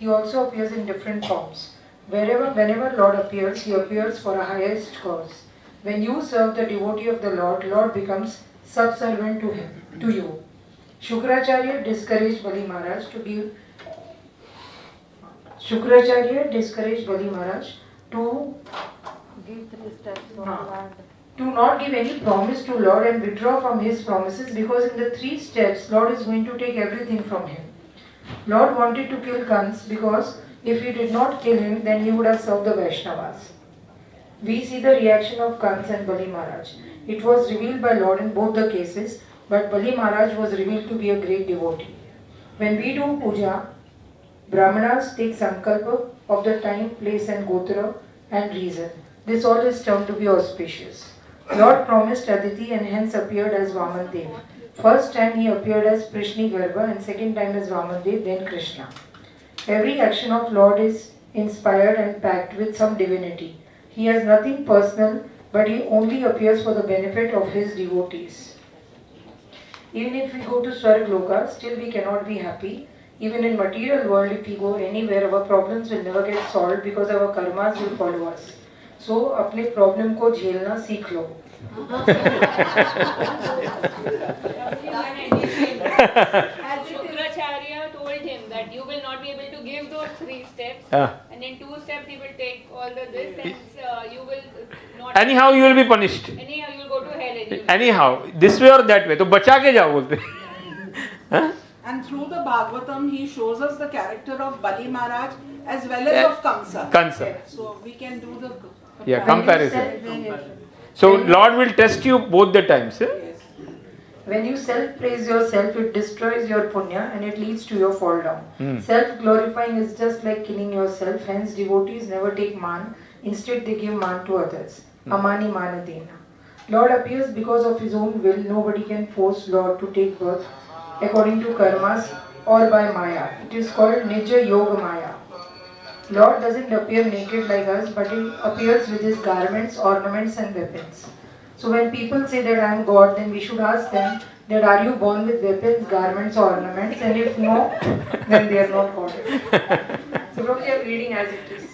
He also appears in different forms. Whenever Lord appears, he appears for a highest cause. When you serve the devotee of the Lord becomes subservient to him, to you. Shukracharya discouraged Bali Maharaj to give. Shukracharya discouraged Bali Maharaj to give 3 steps for land. To not give any promise to Lord and withdraw from his promises, because in the 3 steps Lord is going to take everything from him. Lord wanted to kill Kans because if he did not kill him, then he would have served the Vaishnavas. We see the reaction of Kans and Bali Maharaj. It was revealed by Lord in both the cases, but Bali Maharaj was revealed to be a great devotee. When we do puja, Brahmanas take sankalpa of the time, place and gotra and reason. This all is termed to be auspicious. Lord promised Aditi and hence appeared as Vamandev. First time he appeared as Prishni Garbha and second time as Vamandev, then Krishna. Every action of Lord is inspired and packed with some divinity. He has nothing personal, but he only appears for the benefit of his devotees. Even if we go to Swargloka, still we cannot be happy. Even in material world, if we go anywhere, our problems will never get solved because our karmas will follow us. So, अपने problem को झेलना सीख लो. As Shukracharya told him that you will not be able to give those 3 steps, and in 2 steps he will take all the this, and you will not. Anyhow, you will be punished. Anyhow, you will go to hell. Anyway. Anyhow, this way or that way. तो बचा के जाओ बोलते. And through the Bhagavatam, he shows us the character of Bali Maharaj as well as of Kamsa. Kamsa. So we can do the comparison. So Lord will test you both the times. Yes. When you self-praise yourself, it destroys your punya and it leads to your fall down. Self-glorifying is just like killing yourself. Hence, devotees never take man. Instead, they give man to others. Amani manadena. Lord appears because of his own will. Nobody can force Lord to take birth according to karmas or by maya. It is called Nija Yoga Maya. Lord doesn't appear naked like us, but he appears with his garments, ornaments and weapons. So when people say that I am God, then we should ask them that are you born with weapons, garments or ornaments, and if no, then they are not God. So from here reading as it is.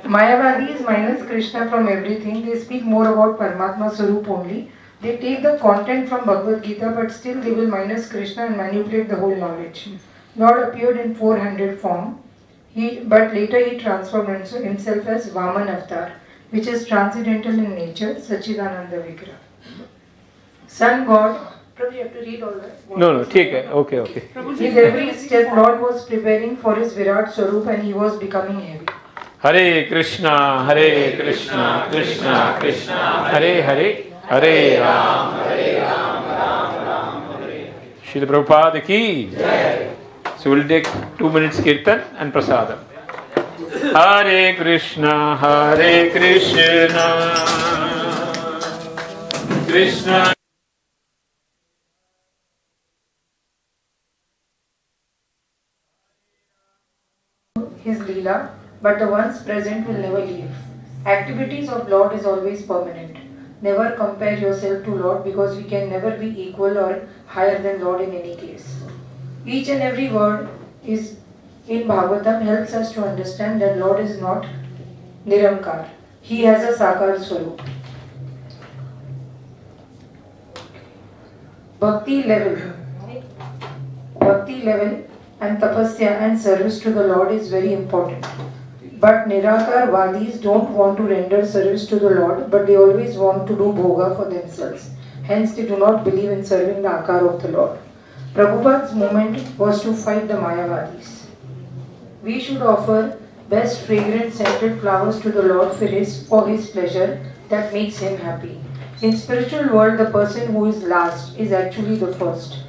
Mayavadis minus Krishna from everything. They speak more about Paramatma Sarup only. They take the content from Bhagavad Gita, but still they will minus Krishna and manipulate the whole knowledge. Lord appeared in 400 form, but later he transformed himself as Vaman Avatar, which is transcendental in nature, Sachidananda Vigraha. Sun God, Prabhu, you have to read all that. No, ठीक है, okay. With every step, Lord was preparing for his Virat Swarup and he was becoming heavy. Hare Krishna, Krishna Krishna, Hare Hare Ram, Ram Hare. Srila Prabhupada ki Jai. So we'll take 2 minutes kirtan and prasadam. Hare Krishna, Krishna. His Leela, but the ones present will never leave. Activities of Lord is always permanent. Never compare yourself to Lord because we can never be equal or higher than Lord in any case. Each and every word is in Bhagavatam helps us to understand that Lord is not Nirankar. He has a Sakar Swarup. Bhakti level and tapasya and service to the Lord is very important. But Nirakar Vadis don't want to render service to the Lord, but they always want to do bhoga for themselves. Hence they do not believe in serving the Akar of the Lord. Prabhupada's movement was to fight the Mayavadis. We should offer best fragrant scented flowers to the Lord for his pleasure that makes him happy. In spiritual world, the person who is last is actually the first.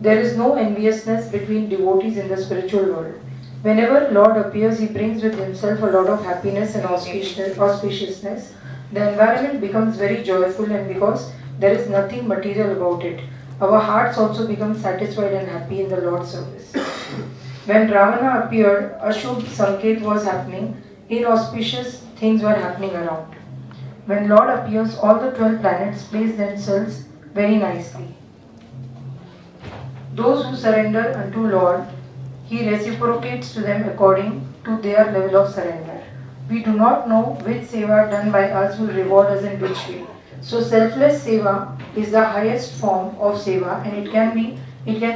There is no enviousness between devotees in the spiritual world. Whenever Lord appears, he brings with himself a lot of happiness and auspiciousness. The environment becomes very joyful, and because there is nothing material about it, our hearts also become satisfied and happy in the Lord's service. When Ravana appeared, Ashubh Sanket was happening, inauspicious things were happening around. When Lord appears, all the 12 planets place themselves very nicely. Those who surrender unto Lord, He reciprocates to them according to their level of surrender. We do not know which seva done by us will reward us in which way. So selfless seva is the highest form of seva, and it can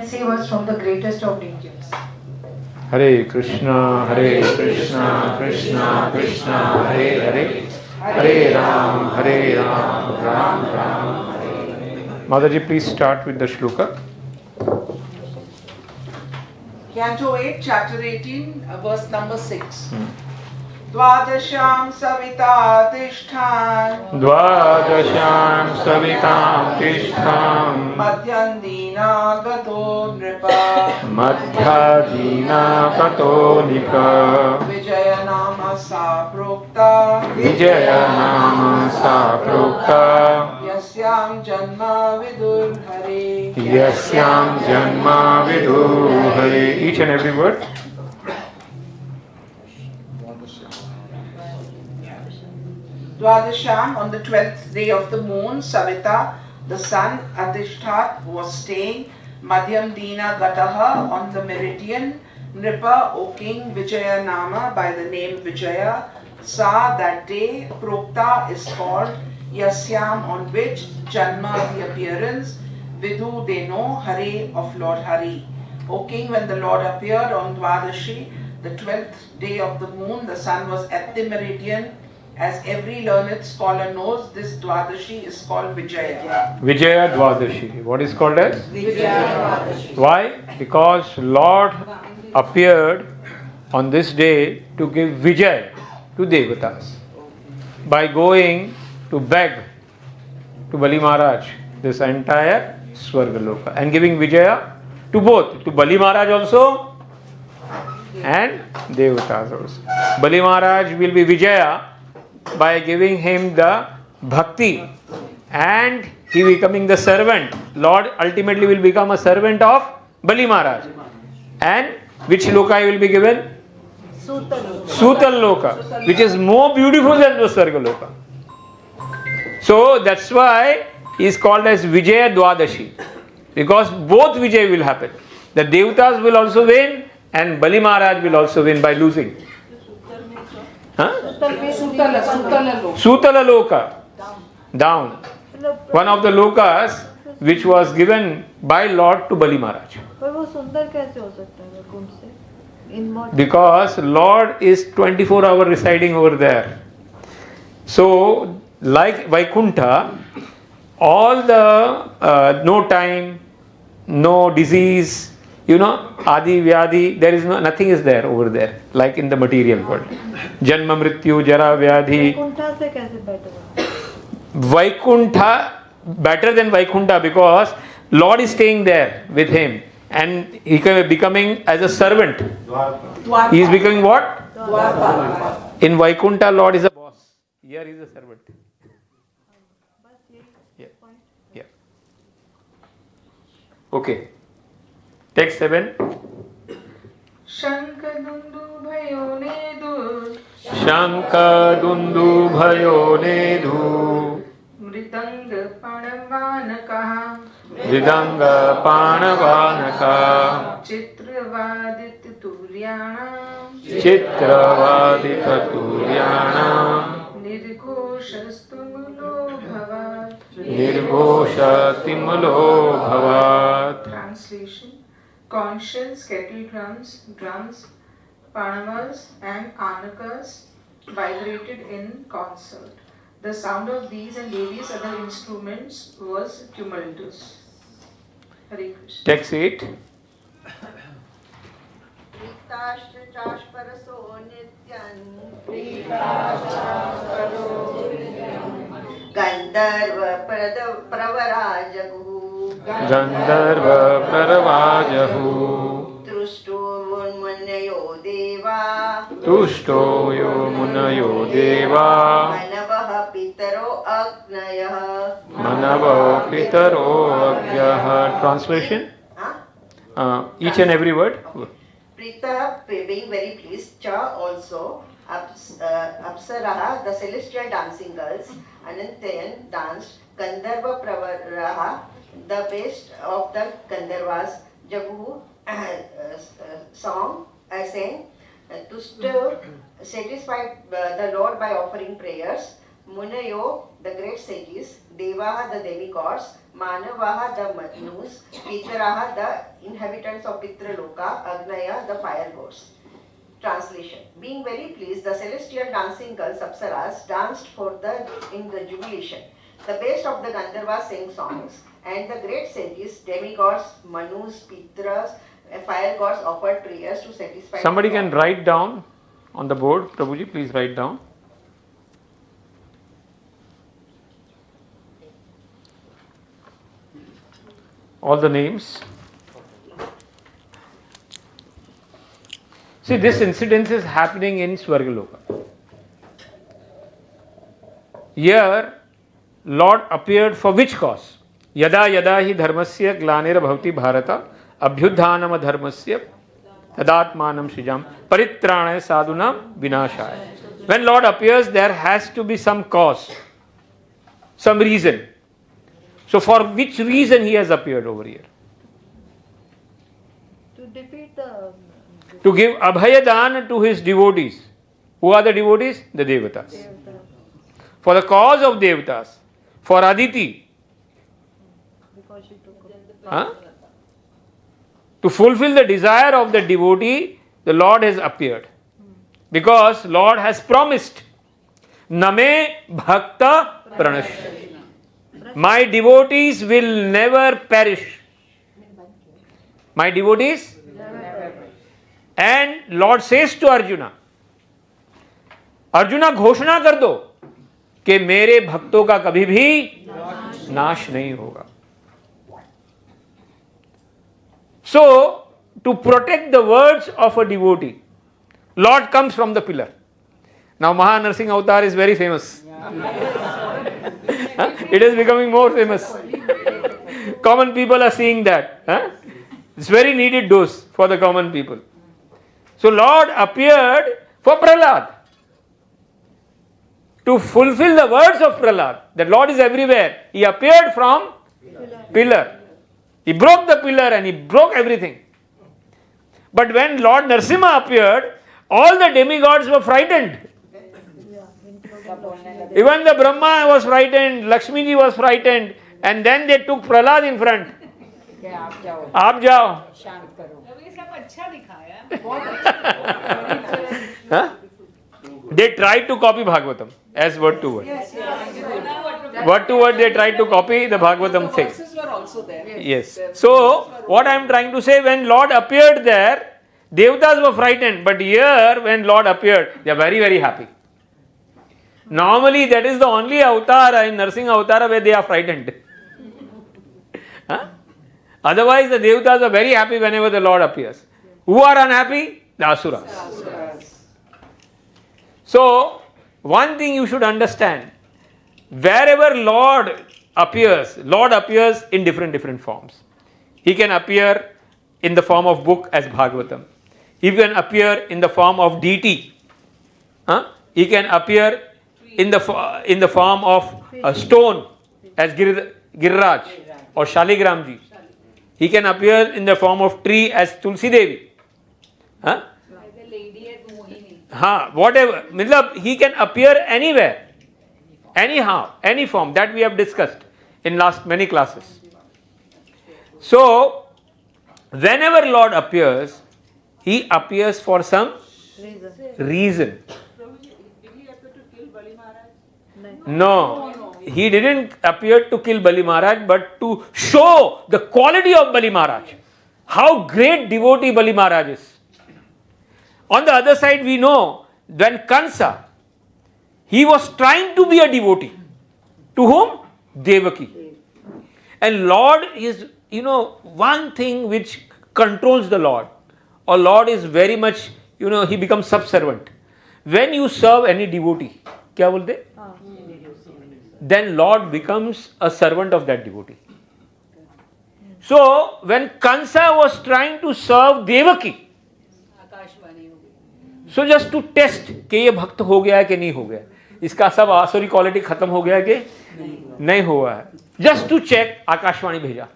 save us from the greatest of dangers. Hare Krishna, Krishna Krishna, Hare Hare, Hare Ram, Ram Ram, Hare Hare. Mataji, please start with the shloka. Canto 8, chapter 18, verse number 6. Dvadasham savita tishtan Madhyandina gato nripa Vijaya nama sa prokta Yasyam janma vidur Hare. Each and every word. Dwadasham, on the 12th day of the moon, Savita, the sun, Adhishtat, was staying, Madhyam Dina Gataha, on the meridian, Nripa, O king, Vijaya Nama, by the name Vijaya, Sa, that day, Prokta is called, Yasyam, on which, Janma, the appearance, Vidu, they know, Hare, of Lord Hari. O king, when the Lord appeared on Dwadashi, the 12th day of the moon, the sun was at the meridian. As every learned scholar knows, this Dwadashi is called Vijaya. Vijaya Dwadashi. What is called as? Vijaya Dwadashi. Why? Because Lord appeared on this day to give Vijay to Devatas by going to beg to Bali Maharaj this entire Swargaloka and giving Vijaya to both, to Bali Maharaj also and Devatas also. Bali Maharaj will be Vijaya by giving him the bhakti and he becoming the servant. Lord ultimately will become a servant of Bali Maharaj. And which loka he will be given? Sutal Loka, which is more beautiful than the Sarga Loka. So that's why he is called as Vijaya Dwadashi, because both Vijay will happen. The Devatas will also win and Bali Maharaj will also win by losing. Sutala Loka, down. One of the lokas which was given by Lord to Bali Maharaj. Because Lord is 24 hours residing over there. So, like Vaikuntha, all the no time, no disease, Adi Vyadhi, there is nothing is there over there, like in the material world. Janma Mrityu, Jara Vyadhi. Vaikuntha, better than Vaikuntha because Lord is staying there with him and he is becoming as a servant. He is becoming what? In Vaikuntha, Lord is a boss. Here he is a servant. Yeah. Okay. Text 7. Shankadundu bhayo nedhu Mritanga Panavanaka Chitravadit Turyana Nirghoshastimulo bhavat. Translation. Conscience, kettle drums, panavas and anakas vibrated in concert. The sound of these and various other instruments was tumultuous. Hare Krishna. Text 8. Gandharva Pravarajahu Gandharva Praravajahu Trusto yo munayo deva Manavaha pitaro agnyah. Translation? Each and every word. Prita being very pleased, Cha also, Apsaraha, the celestial dancing girls, Anantayan danced, Gandharva Pravaraha, the best of the Gandharvas, Jagu song saying to still satisfy the Lord by offering prayers. Munayo, the great sages, Devaha, the demigods, Manavaha, the Manus, Pitaraha, the inhabitants of Pitraloka, Agnaya, the fire gods. Translation. Being very pleased, the celestial dancing girls, Apsaras, danced in the jubilation. The best of the Gandharvas sang songs, and the great sages, demigods, Manus, Pitras, fire gods offered prayers to satisfy. Somebody can write down on the board. Prabhuji, please write down. All the names. See, this incident is happening in Swargaloka. Here, Lord appeared for which cause? Yada yada hi dharmasya glanir bhavati bharata abhyudhanam dharmasya tadatmanam shrijam paritranaya sadhunam vinashaya. When Lord appears, there has to be some cause, some reason. So for which reason he has appeared over here? To defeat the... To give abhayadan to his devotees. Who are the devotees? The Devatas. For the cause of Devatas. For Aditi. Because she took To fulfill the desire of the devotee, the Lord has appeared. Because Lord has promised. Name bhakta pranashya. My devotees will never perish. My devotees? And Lord says to Arjuna, arjuna घोषणा कर दो कि मेरे भक्तों का कभी भी नाश नहीं होगा. So, to protect the words of a devotee, Lord comes from the pillar. Now Maha Narsingh Avatar is very famous. It is becoming more famous. Common people are seeing that. It's very needed dose for the common people. So Lord appeared for Prahlad. To fulfill the words of Prahlad, that Lord is everywhere. He appeared from pillar. He broke the pillar and he broke everything. But when Lord Narasimha appeared, all the demigods were frightened. Even the Brahma was frightened, Lakshmi ji was frightened, and then they took Prahlad in front. आप जाओ. ये सब अच्छा दिखाया. They tried to copy Bhagavatam as word to word. Word to word they tried to copy the Bhagavatam thing. Were also there. Yes. So what I am trying to say, when Lord appeared there, Devatas were frightened, but here when Lord appeared, they are very, very happy. Normally that is the only avatar in Narsingh Avatar where they are frightened. Otherwise the Devatas are very happy whenever the Lord appears. Who are unhappy? The Asuras. So one thing you should understand, wherever Lord appears in different forms. He can appear in the form of book as Bhagavatam. He can appear in the form of deity. He can appear in the form of a stone as Giriraj or Shaligramji. He can appear in the form of tree as Tulsi Devi. As a lady as Mohini. Whatever. He can appear anywhere. Anyhow, any form that we have discussed in last many classes. So, whenever Lord appears, He appears for some reason. Did he appear to kill Bali Maharaj? No, He didn't appear to kill Bali Maharaj, but to show the quality of Bali Maharaj. How great devotee Bali Maharaj is. On the other side, we know when Kansa, he was trying to be a devotee. To whom? Devaki. And Lord is, one thing which controls the Lord. Or Lord is very much, he becomes subservient. When you serve any devotee, क्या बोलते? Then Lord becomes a servant of that devotee. So, when Kansa was trying to serve Devaki, so just to test कि ये भक्त हो गया है कि नहीं हो गया, इसका सब आसुरी क्वालिटी खत्म हो गया कि नहीं हुआ है, just to check, आकाशवाणी भेजा.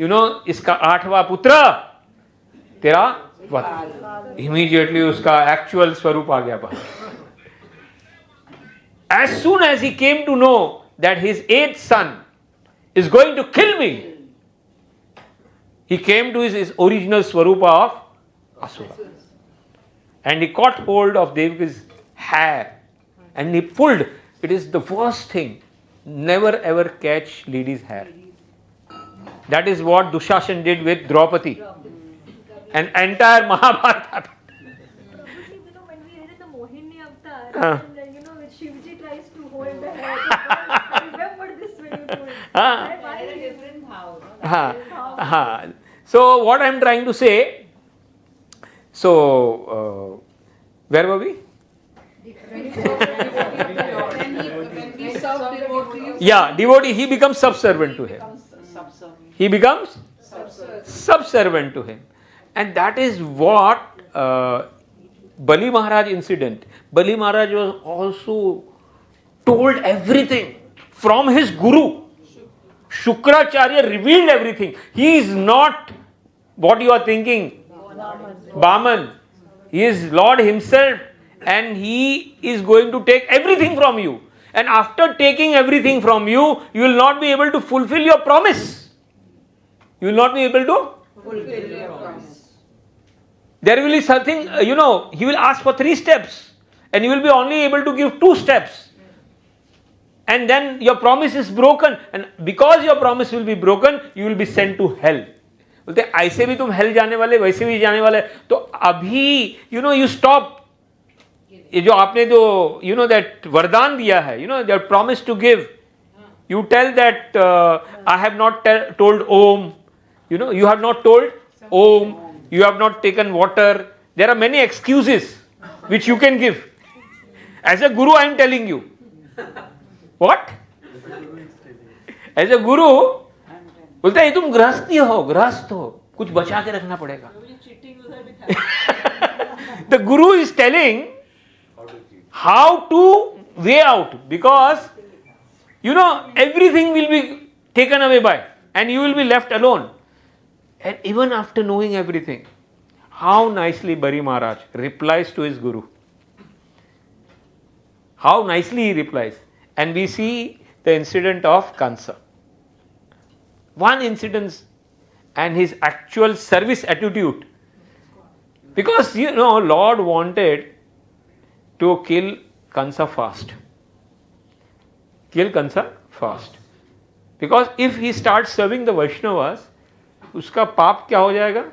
इसका 8वां पुत्र तेरा वध. Immediately उसका actual स्वरूप आ गया बाहर. As soon as he came to know that his 8th son is going to kill me, he came to his original swarupa of Asura. And he caught hold of Devaki's hair and he pulled. It is the worst thing. Never ever catch lady's hair. That is what Dushashan did with Draupadi. An entire Mahabharata. Prabhuji, when we read in the Mohini Avatar, when Shivji tries to hold the hair, I remember this when you told. Why There is a different bhav. So what I am trying to say, where were we? Yeah, devotee, he becomes subservient to him. He becomes subservient to him. And that is what Bali Maharaj incident. Bali Maharaj was also told everything from his guru. Shukracharya revealed everything. He is not what you are thinking, Baman. He is Lord himself and he is going to take everything from you. And after taking everything from you, you will not be able to fulfill your promise. You will not be able to fulfill your promise. There will be something, he will ask for 3 steps and you will be only able to give 2 steps. And then your promise is broken, and because your promise will be broken, you will be sent to hell. बोलते ऐसे भी तुम hell जाने वाले, वैसे भी जाने वाले, तो अभी you stop. ये जो आपने जो that वरदान दिया है, that promise to give, you tell that I have not told Om, you have not told Om, you have not taken water. There are many excuses which you can give. As a guru, I am telling you. What? As a guru, बोलता है तुम गृहस्थ हो, कुछ बचा के रखना पड़ेगा. The guru is telling how to way out, because everything will be taken away by and you will be left alone. And even after knowing everything, how nicely Bari Maharaj replies to his guru. How nicely he replies. And we see the incident of Kansa. One incident and his actual service attitude. Because Lord wanted to kill Kansa fast. Kill Kansa fast. Because if he starts serving the Vaishnavas, उसका पाप क्या हो जाएगा?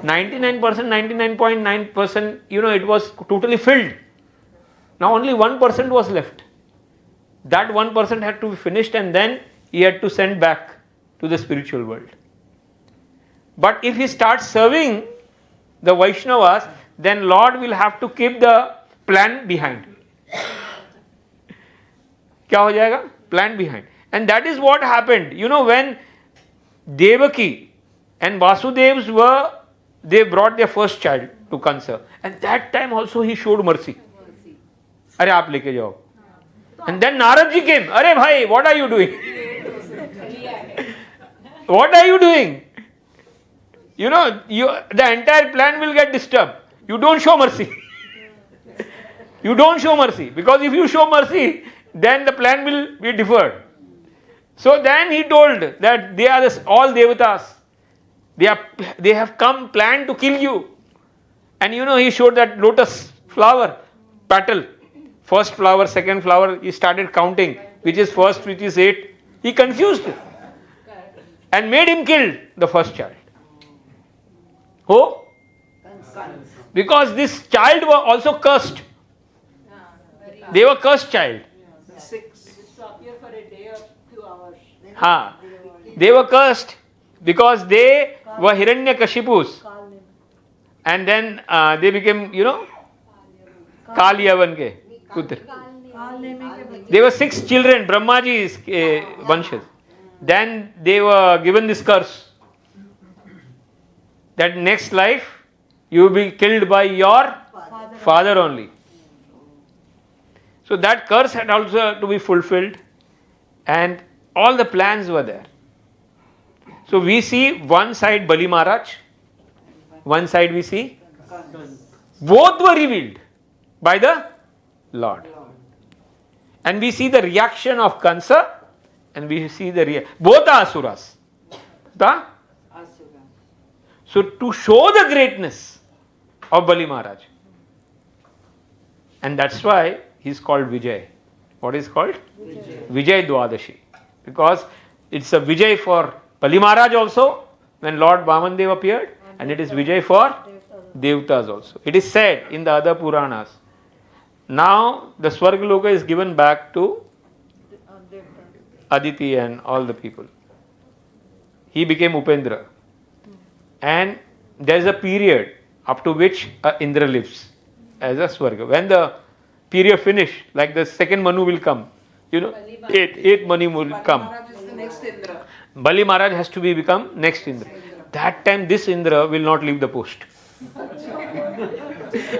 99%, 99.9%, it was totally filled. Now only 1% was left. That 1% had to be finished and then he had to send back to the spiritual world. But if he starts serving the Vaishnavas, then Lord will have to keep the plan behind. क्या हो जाएगा? Plan behind. And that is what happened. When Devaki and Vasudevs they brought their first child to Kansa. And that time also he showed mercy. अरे आप लेके जाओ. And then Narad ji came. अरे भाई, what are you doing? What are you doing? The entire plan will get disturbed. You don't show mercy. You don't show mercy. Because if you show mercy, then the plan will be deferred. So then he told that they are all devatas. They have come planned to kill you. And he showed that lotus flower petal. First flower, second flower, he started counting. Which is first, which is 8. He confused him. And made him kill the first child. Who? Because this child was also cursed. They were cursed child. 6. Appear for a day or 2 hours. They were cursed because they were Hiranyakashipus. And then they became, Kaliyavan ke putra. They were 6 children, Brahmaji's Vanshas. Then they were given this curse. That next life, you will be killed by your father only. So that curse had also to be fulfilled. And all the plans were there. So we see one side Bali Maharaj, one side we see both were revealed by the Lord. And we see the reaction of Kansa and we see the both are asuras. The? So to show the greatness of Bali Maharaj. And that's why he's called Vijay. What is called? Vijay Dwadashi. Because it's a Vijay for Bali Maharaj also when Lord Vamandev appeared, and it is Vijay for Devatas also. It is said in the other Puranas. Now the Swargaloka is given back to Aditi and all the people. He became Upendra. And there is a period up to which Indra lives as a Swarga. When the period finish, like the second Manu will come, eighth Manu will come. Maharaj is the next Indra. Bali Maharaj has to become next Indra. That time this Indra will not leave the post.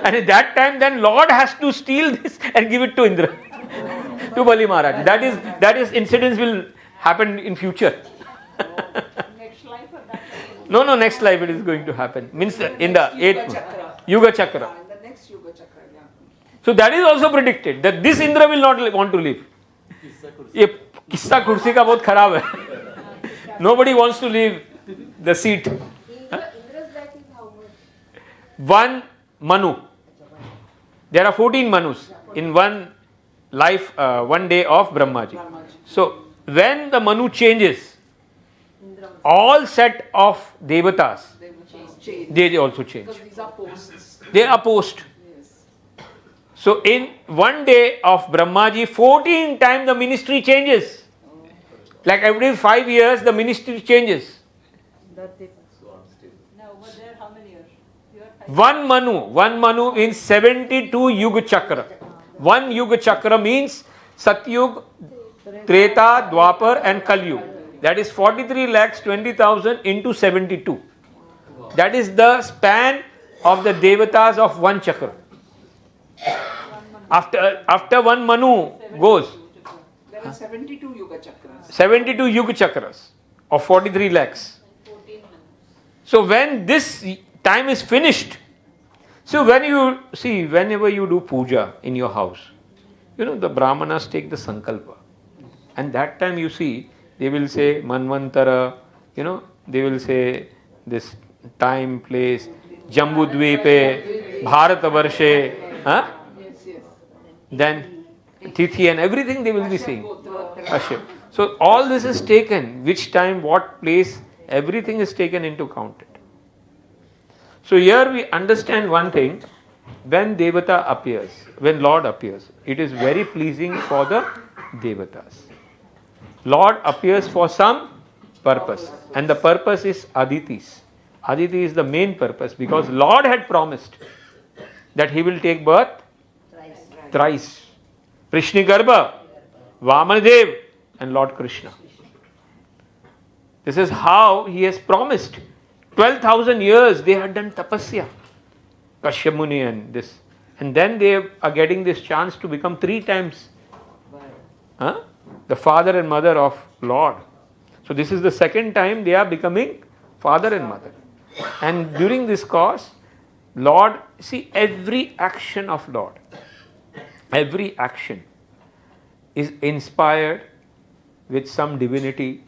And at that time then Lord has to steal this and give it to Indra, to Bali Maharaj. That is incidents will happen in future. Next life or that life? No, next life it is going to happen. Means in the eighth Yuga Chakra. In the next Yuga Chakra, yeah. So that is also predicted that this Indra will not want to live. ये किस्सा कुर्सी का बहुत खराब है. Nobody wants to leave the seat. Indra's life is how much? One Manu. There are 14 Manus in one life, one day of Brahmaji. So when the Manu changes, all set of Devatas, They will change. they also change. Because these are posts. They are post. Yes. So in one day of Brahmaji, 14 times the ministry changes. Like every 5 years the ministry changes. Now over there, how many years? You are One Manu means 72 Yuga Chakra. One Yuga Chakra means Satyug, Treta, Dwapar and Kali. That is 43 lakhs 20,000 into 72. That is the span of the Devatas of one Chakra. After one Manu goes, There are 72 Yuga Chakras. 72 Yuga Chakras of 43 lakhs. So when this time is finished, so when you see, whenever you do puja in your house, the Brahmanas take the sankalpa. And that time you see, they will say Manvantara, they will say this time, place, Jambudvipe, Bharatavarshe, Yes, yes. then Tithi and everything they will be saying. Ashim. So all this is taken, which time, what place, everything is taken into account. So here we understand one thing, when Devata appears, when Lord appears, it is very pleasing for the Devatas. Lord appears for some purpose, and the purpose is Aditis. Aditi is the main purpose because Lord had promised that he will take birth thrice. Prishnigarbha, Vamadev and Lord Krishna. This is how he has promised. 12,000 years they had done tapasya. Kashyap Muni and this. And then they are getting this chance to become 3 times the father and mother of Lord. So this is the second time they are becoming father and mother. And during this course, Lord, see, every action of Lord, every action is inspired with some divinity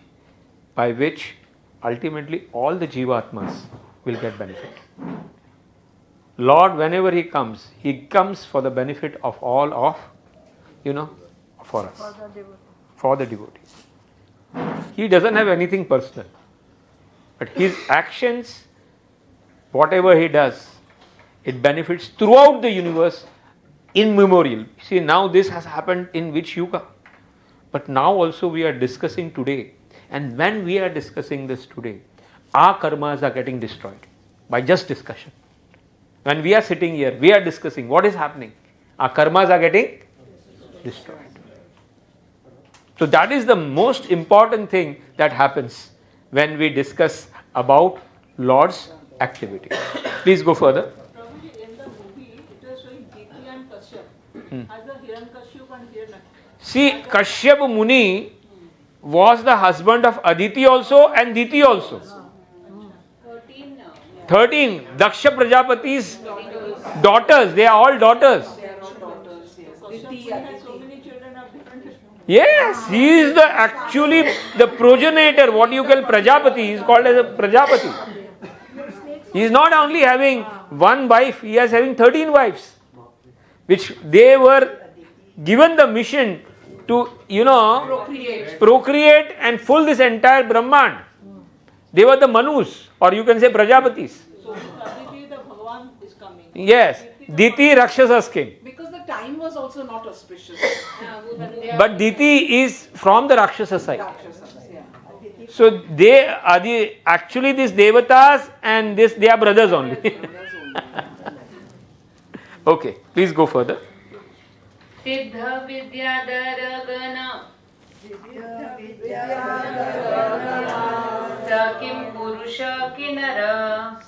by which ultimately all the Jivatmas will get benefit. Lord, whenever he comes for the benefit of all of, for us, for the devotees. He doesn't have anything personal, but his actions, whatever he does, it benefits throughout the universe immemorial. See, now this has happened in which yuga? But now also we are discussing today. And when we are discussing this today, our karmas are getting destroyed by just discussion. When we are sitting here, we are discussing what is happening. Our karmas are getting destroyed. So that is the most important thing that happens when we discuss about Lord's activity. Please go further. Probably in the movie, it was showing Diti and Kashyap as the Hiranyakashipu and Hiranyakashipu. See, Kashyap Muni was the husband of Aditi also and Diti also. 13 now. 13. Daksha Prajapati's daughters. They are all daughters. They are all daughters, yes. So Diti, he has Aditi. so many children of different. Yes, he is the actually the progenitor. What you call Prajapati is called as a Prajapati. He is not only having one wife, he is having 13 wives, which they were given the mission to, procreate and fill this entire Brahmand. They were the Manus, or you can say Prajapatis. So Aditi, the Bhagavan is coming. Yes, Diti Rakshasas came. Because the time was also not auspicious. But Diti is from the Rakshasa side. Rakshasas, yeah. So they are actually these Devatas and they are brothers only. Okay, please go further. Siddha Vidyadhara Gana Sakim Purusha Kinara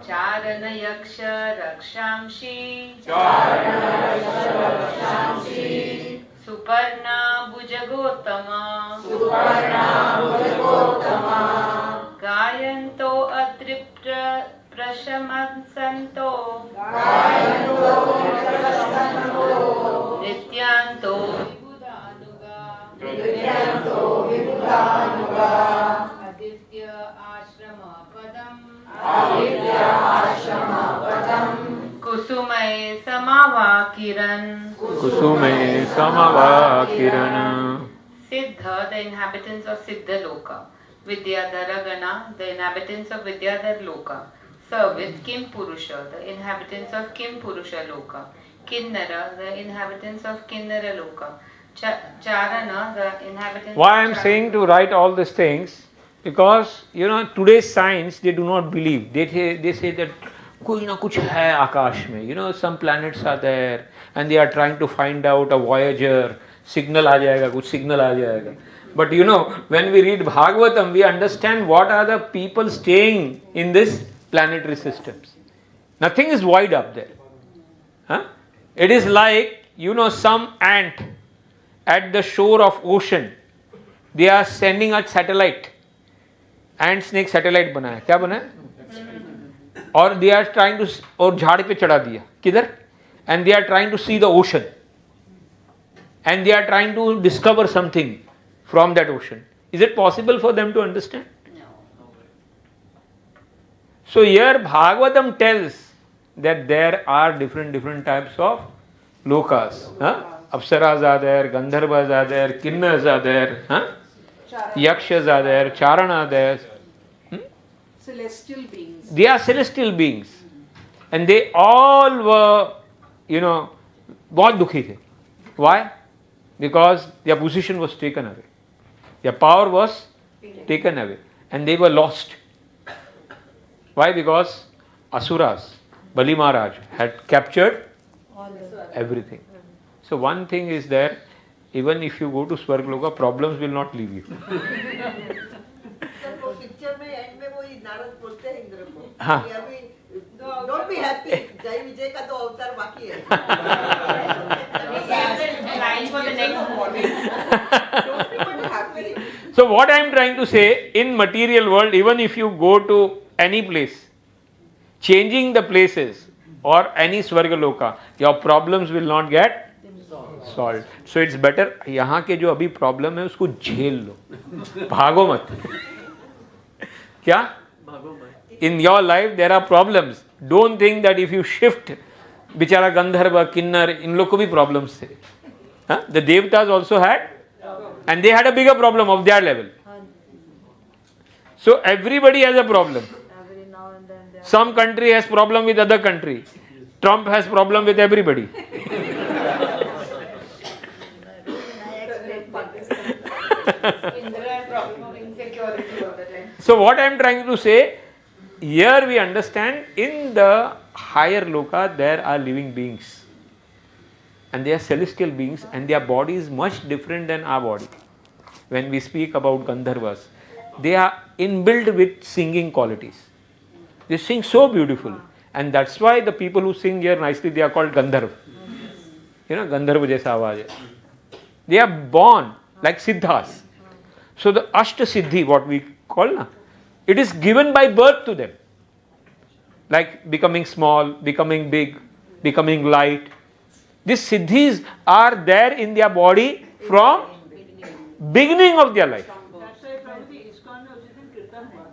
Charana Yaksha Rakshamshi Suparna Bhujagotama Gayanto Atripta Prashamansanto Nityanto Vibhudanuga Aditya Ashrama Padam Kusume Samava Kiran Kusume Samava Kirana. Siddha, the inhabitants of Siddha Loka. Vidyadhara Gana, the inhabitants of Vidyadhar Loka. Servit Kim Purusha, the inhabitants of Kim Purusha Loka. Kinnara, the inhabitants of Kinnara Loka. Charana, the inhabitants Why I of am Charana. saying to write all these things? Because today's science they do not believe. They say that कोई ना कुछ है आकाश में. Some planets are there and they are trying to find out a Voyager. Signal आ जाएगा, कुछ signal आ जाएगा. But when we read Bhagavatam, we understand what are the people staying in this planetary systems. Nothing is void up there. It is like, some ant at the shore of ocean. They are sending a satellite. Ants ने एक satellite बनाया. क्या बनाया? और they are trying to, और झाड़ पे चढ़ा दिया. किधर? And they are trying to see the ocean. And they are trying to discover something from that ocean. Is it possible for them to understand? No. So here Bhagavatam tells that there are different types of lokas. Apsaras are there, Gandharvas are there, Kinnars are there, Yakshas are there, Charana are there. Celestial beings. They are celestial beings. And they all were, बहुत दुखी थे. Why? Because their position was taken away. Their power was taken away. And they were lost. Why? Because Asuras, Bali Maharaj had captured everything. So one thing is there, even if you go to Swargloka, problems will not leave you. Sir वो picture में and में वो नारद बोलते हैं इंद्र को हाँ. कि अभी डोंट बी हैप्पी जय विजय का तो अवतार बाकी है Line for the next morning. Don't be but happy. So what I am trying to say, in material world, even if you go to any place, changing the places or any Swargaloka, your problems will not get solved. So it's better, यहाँ के जो अभी problem है उसको झेल लो, भागो मत. क्या? In your life there are problems. Don't think that if you shift, बेचारा गंधर्व, किन्नर, इन लोग को भी problems थे. The Devatas also had, and they had a bigger problem of their level. So everybody has a problem. Some country has problem with other country. Trump has problem with everybody. Indra had problem of insecurity all the time. So what I am trying to say, here we understand in the higher loka there are living beings. And they are celestial beings and their body is much different than our body. When we speak about Gandharvas, they are inbuilt with singing qualities. They sing so beautiful. And that's why the people who sing here nicely, they are called Gandharv. Gandharv jaisa awaaz hai. They are born like Siddhas. So the Ashta Siddhi, what we call, na, it is given by birth to them. Like becoming small, becoming big, becoming light. These Siddhis are there in their body from beginning of their life. That's why from the ISKCON also in Kirtan हुआ.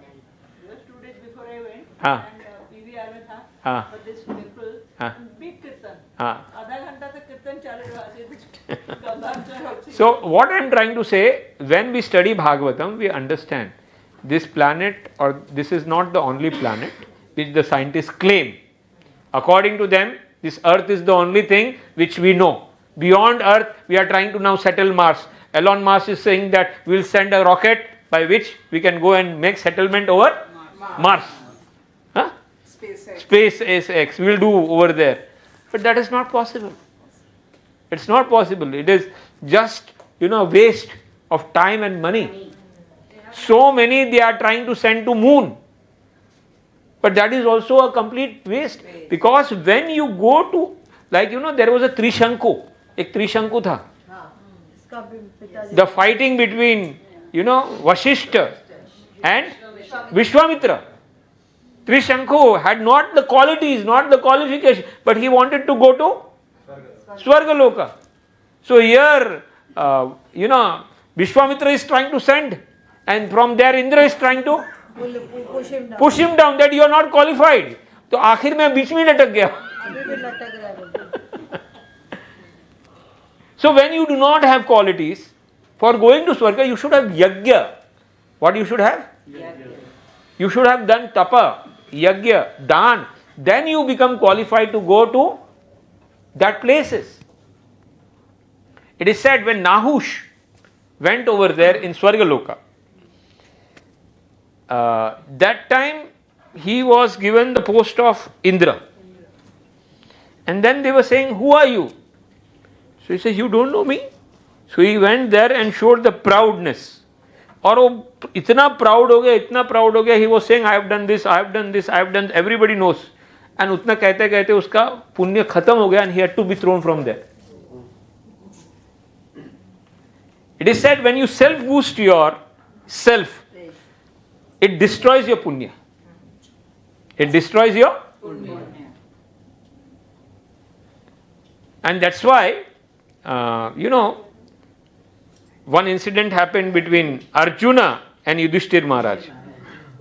Just 2 days before I went, हाँ. and PVR में था, हाँ. for this temple, हाँ. big Kirtan. हाँ. आधा घंटा तक कीर्तन चालू रहा ऐसे So what I am trying to say, when we study Bhagavatam, we understand this planet, or this is not the only planet which the scientists claim. According to them, this earth is the only thing which we know. Beyond earth, we are trying to now settle Mars. Elon Musk is saying that we will send a rocket by which we can go and make settlement over Mars. Huh? SpaceX we will do over there. But that is not possible. It's not possible. It is just, waste of time and money. So many they are trying to send to moon. But that is also a complete waste. Because when you go to, there was a Trishanku. Ek Trishanku tha. The fighting between, Vashishta and Vishwamitra. Trishanku had not the qualities, not the qualification, but he wanted to go to Swargaloka. So here, Vishwamitra is trying to send, and from there Indra is trying to push him down, that you are not qualified. तो आखिर में बीच में लटक गया. So when you do not have qualities for going to Swarga, you should have yajna. What you should have? You should have done tapa, yajna, dan. Then you become qualified to go to that places. It is said when Nahush went over there in Swargaloka, that time he was given the post of Indra. And then they were saying, who are you? So he says, you don't know me? So he went there and showed the proudness. और वो इतना proud हो गया, he was saying, I have done this, everybody knows. And उतना कहते कहते उसका पुण्य खत्म हो गया, and he had to be thrown from there. It is said when you self-boost yourself, it destroys your punya. It destroys your punya. And that's why, one incident happened between Arjuna and Yudhishthir Maharaj.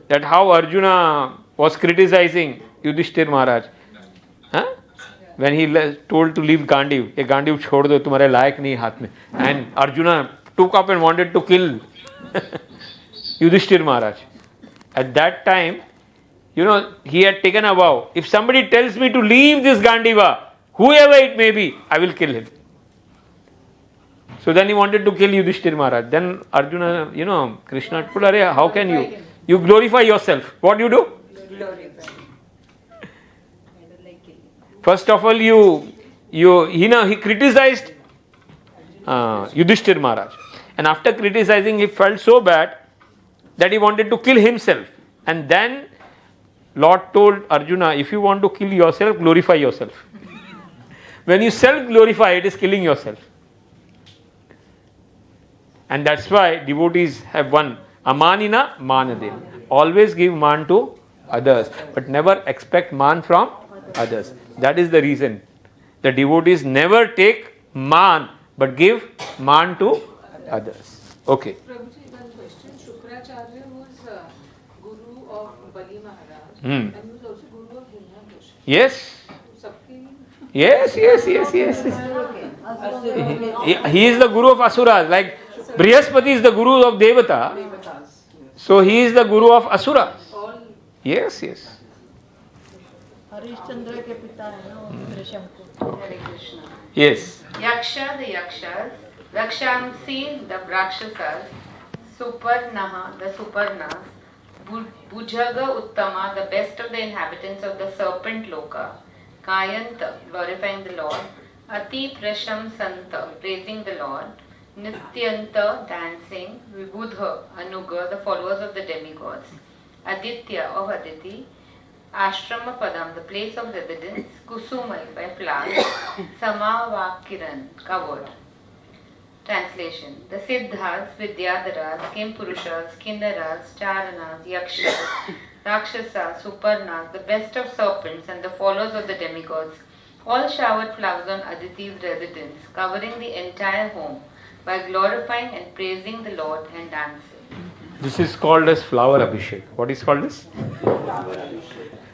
That how Arjuna was criticizing Yudhishthir Maharaj. When he told to leave Gandiv, ये Gandiv छोड़ दो, तुम्हारे लायक नहीं हाथ में. And Arjuna took up and wanted to kill Yudhishthir Maharaj. At that time, he had taken a vow. If somebody tells me to leave this Gandiva, whoever it may be, I will kill him. So then he wanted to kill Yudhishthir Maharaj. Then Arjuna, Krishna told, how can you? You glorify yourself. What do you do? First of all, he criticized Yudhishthir Maharaj. And after criticizing, he felt so bad that he wanted to kill himself. And then Lord told Arjuna, if you want to kill yourself, glorify yourself. When you self-glorify, it is killing yourself. And that's why devotees have one, amanina manadena. Always give man to others, but never expect man from others. That is the reason. The devotees never take man, but give man to others. Okay. Prabhuji, one question. Shukracharya was Guru of Bali Maharaj and he was also Guru of Hiranyaksha. Yes. Yes. He is the Guru of Asuras. Like Brihaspati is the Guru of Devata. So he is the Guru of Asuras. Yes. Harishchandra के पिता है ना त्रिशंकु. Hare Krishna. Yes. Yaksha, the Yakshas, Rakshamsi, the Rakshasas, Suparnaha, the Suparnas, Bhujaga Uttama, the best of the inhabitants of the serpent Loka, Kayanta, glorifying the Lord, Ati Prashamsanta, praising the Lord, Nityanta, dancing, Vibudha, Anuga, the followers of the demigods, Aditya of Aditi, Ashrama Padam, the place of residence, Kusumai, by flowers, Samavakiran, covered. Translation. The Siddhas, Vidyadharas, Kimpurushas, Kinnaras, Charanas, Yakshas, Rakshasas, Suparnas, the best of serpents and the followers of the demigods, all showered flowers on Aditi's residence, covering the entire home by glorifying and praising the Lord and dancing. This is called as flower abhishek. What is called this?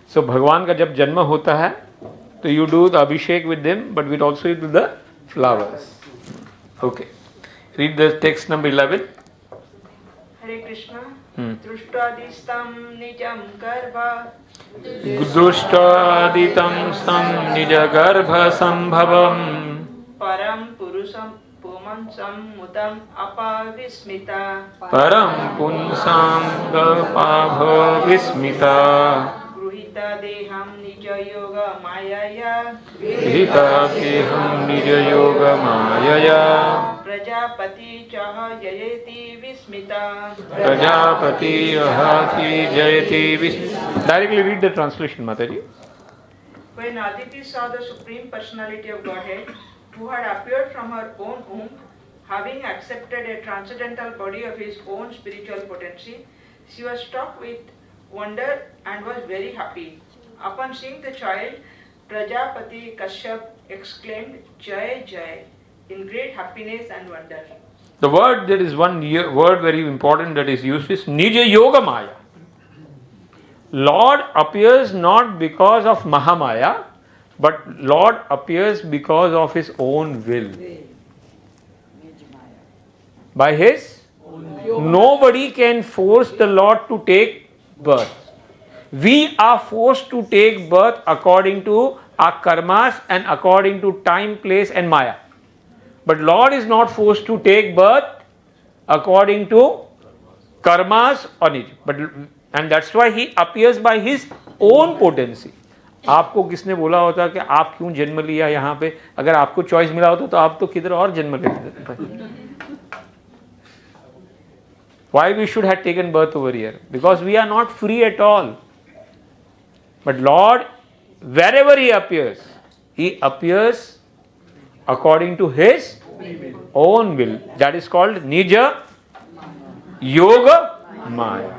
So भगवान का जब जन्म होता है तो you do the abhishek with them, but with also with the flowers. Okay. Read the text number 11. Hare Krishna. Drushtadistam nijam garbha. Drushtaditam sam nija garbha sambhavam. Param purusam pumansam mudam apavismita. Param punsam gapabha vismita. Gruhita deham nija yoga mayaya. Hita deham nija yoga mayaya. Prajapati chaha jayati vismita. Prajapati ahati jayati vismita. Directly read the translation, Mataji. When Aditi saw the Supreme Personality of Godhead, who had appeared from her own womb, having accepted a transcendental body of his own spiritual potency, she was struck with wonder and was very happy. Upon seeing the child, Prajapati Kashyap exclaimed, Jai Jai, in great happiness and wonder. The word, there is one word very important that is used, is Nija Yoga Maya. Lord appears not because of Mahamaya, but Lord appears because of his own will. By his? Nobody can force the Lord to take birth. We are forced to take birth according to our karmas and according to time, place and Maya. But Lord is not forced to take birth according to karmas or nature. And that's why he appears by his own potency. आपको किसने बोला होता कि आप क्यों जन्म लिया यहाँ पे? अगर आपको चॉइस मिला होता तो आप तो किधर और जन्म लेते. Why we should have taken birth over here? Because we are not free at all. But Lord, wherever he appears according to his own will. That is called Nija Yoga Maya.